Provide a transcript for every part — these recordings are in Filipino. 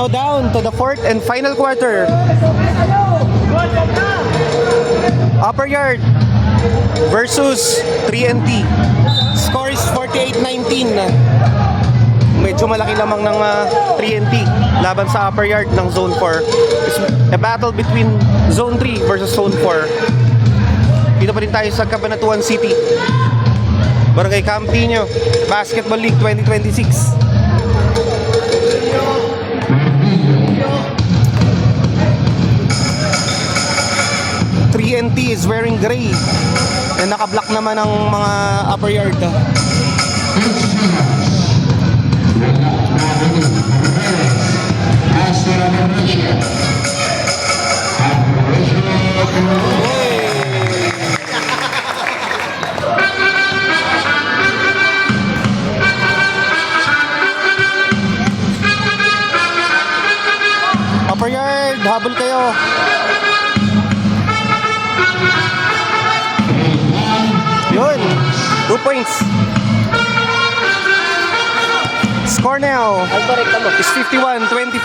now down to the fourth and final quarter. Upper Yard versus 3NT. Score is 48-19. Medyo malaki lamang ng 3NT laban sa Upper Yard ng Zone 4. It's a battle between Zone 3 versus Zone 4. Dito pa rin tayo sa Cabanatuan City, Barangay Campino Basketball League 2026. TNT is wearing gray and naka-block naman ang mga Upper Yard. Upper Yard, habol kayo. Yun, 2 points. Score now is 51-24.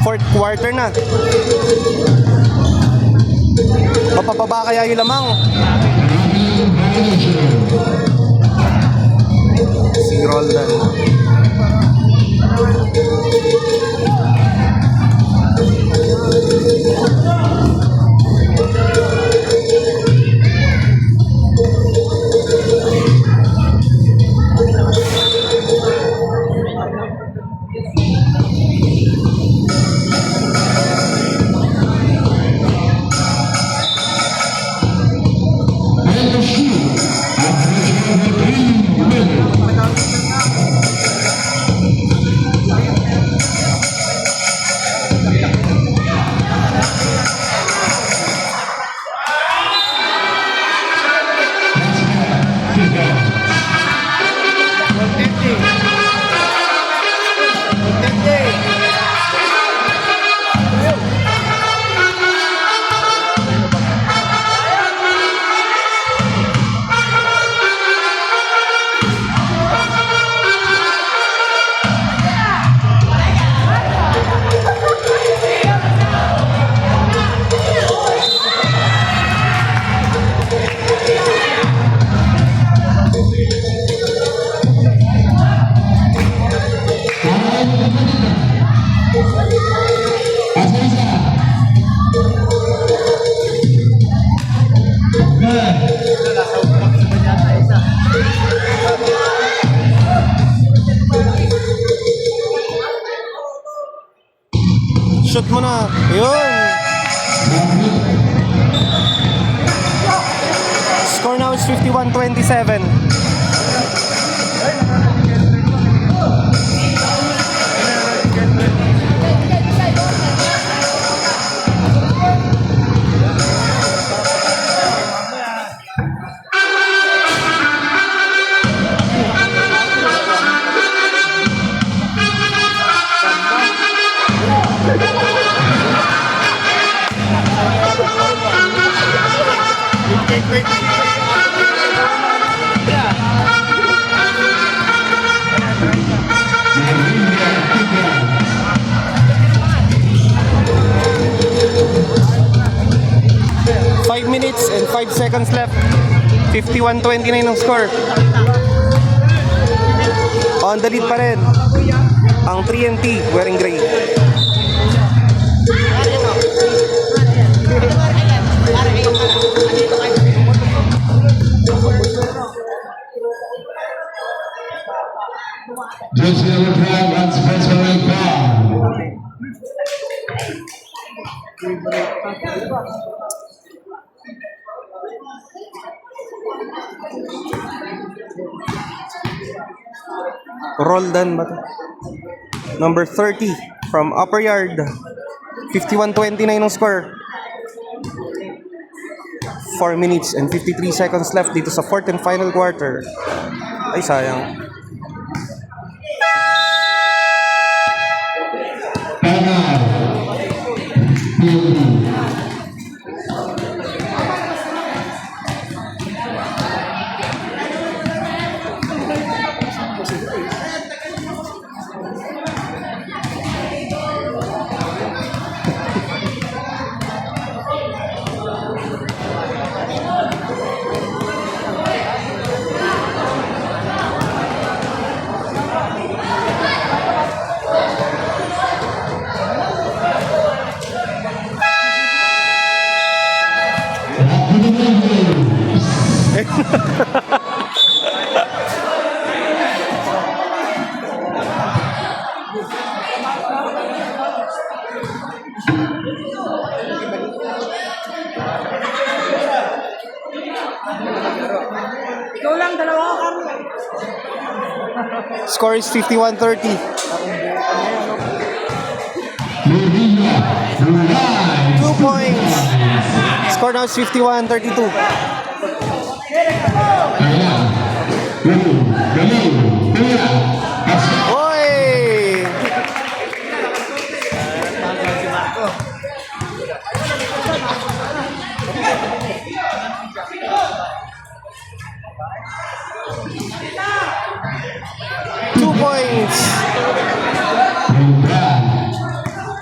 Fourth quarter na. Mapapaba kaya yung lamang. Si Roldan. Shoot mo na. Ayun. Score now is 51-27. Minutes and 5 seconds left. 51-29 ang score. On the lead pa rin ang 3NT wearing gray. Just the other crowd wants to press the right ball. Roldan ba to? Number 30 from Upper Yard. 51-29 ang score. 4 minutes and 53 seconds left dito sa fourth and final quarter. Ay, sayang. Score is 51-30. Levilla, Rise. 2 points. Score now is 51-32. Ayan. Galing. Kuya. Oy! Two points.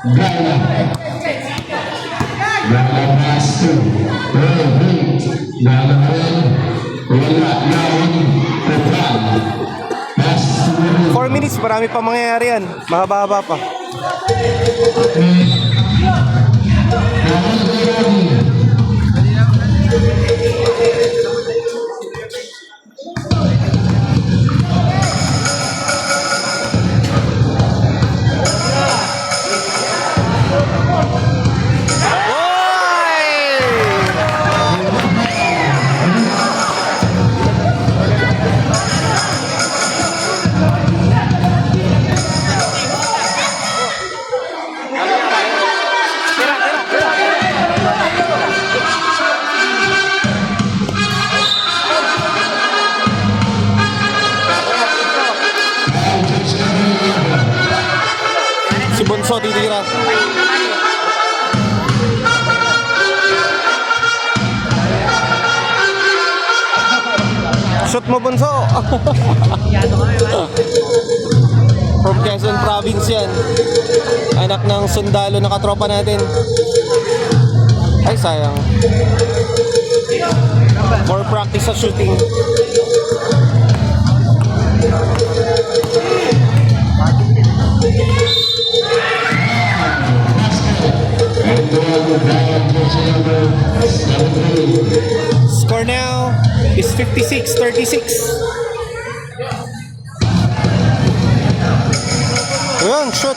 Gala. Gala pass to. Gala rin. Wala. Lawan. Total. Pass to. 4 minutes, marami pa mangyayari yan. Mahaba-haba pa. Si Bonso titira. Shoot mo, Bonso. From Quezon Province yan. Anak ng sundalo na katropa natin. Ay, sayang. For practice sa shooting. Score now is 56-36. Ayun, shoot.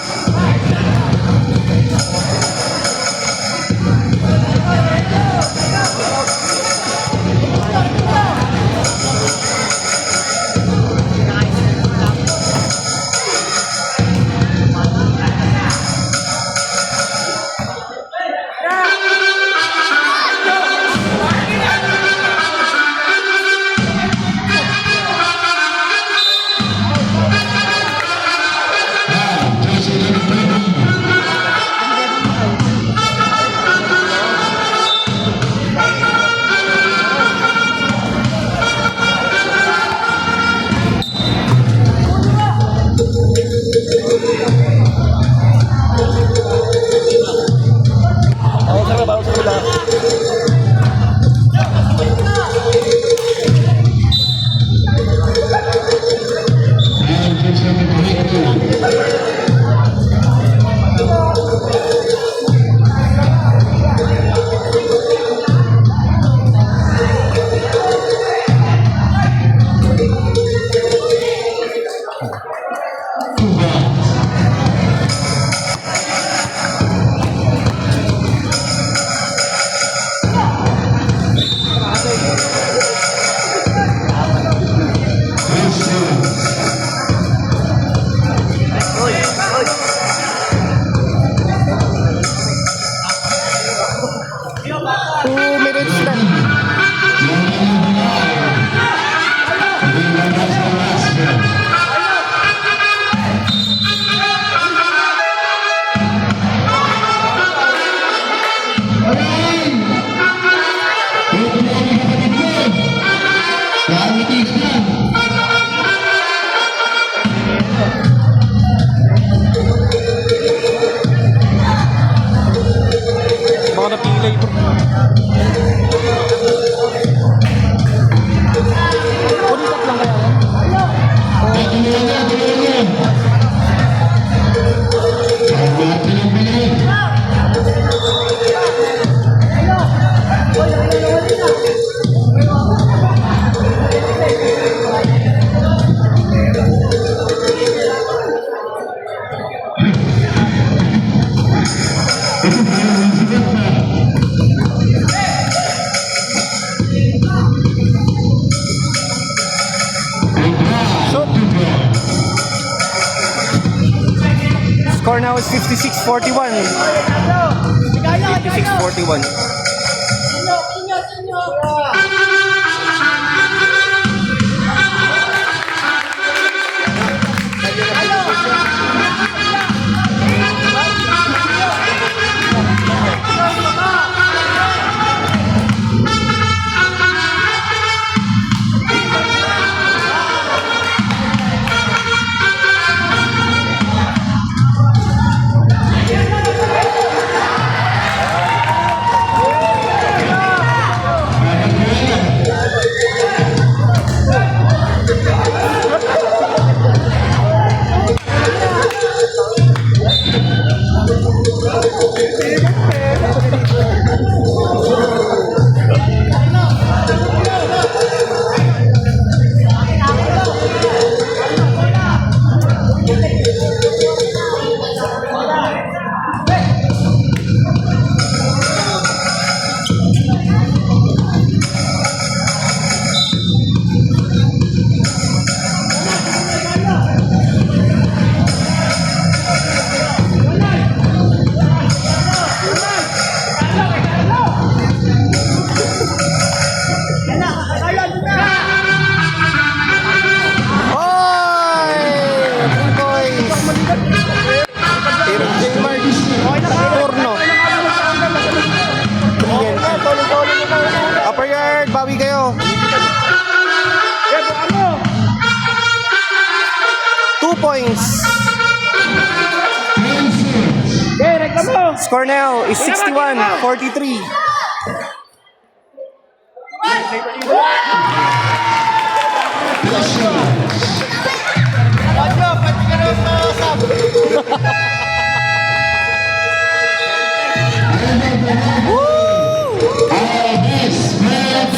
Score now is 56-41. 56-41. Upper yard, bawi kayo. 2 points. Score now is 61-43.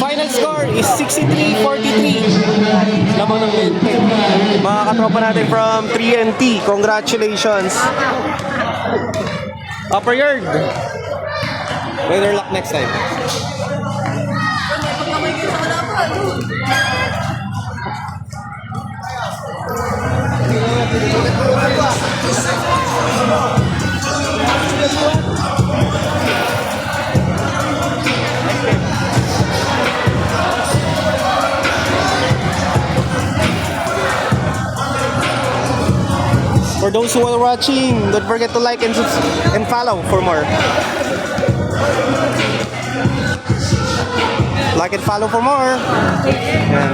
Final score is 63-43. Lamang ng mga katropa natin from 3NT. Congratulations. Upper yard. Better luck next time. For those who are watching, don't forget to like and follow for more. Like and follow for more. Yan.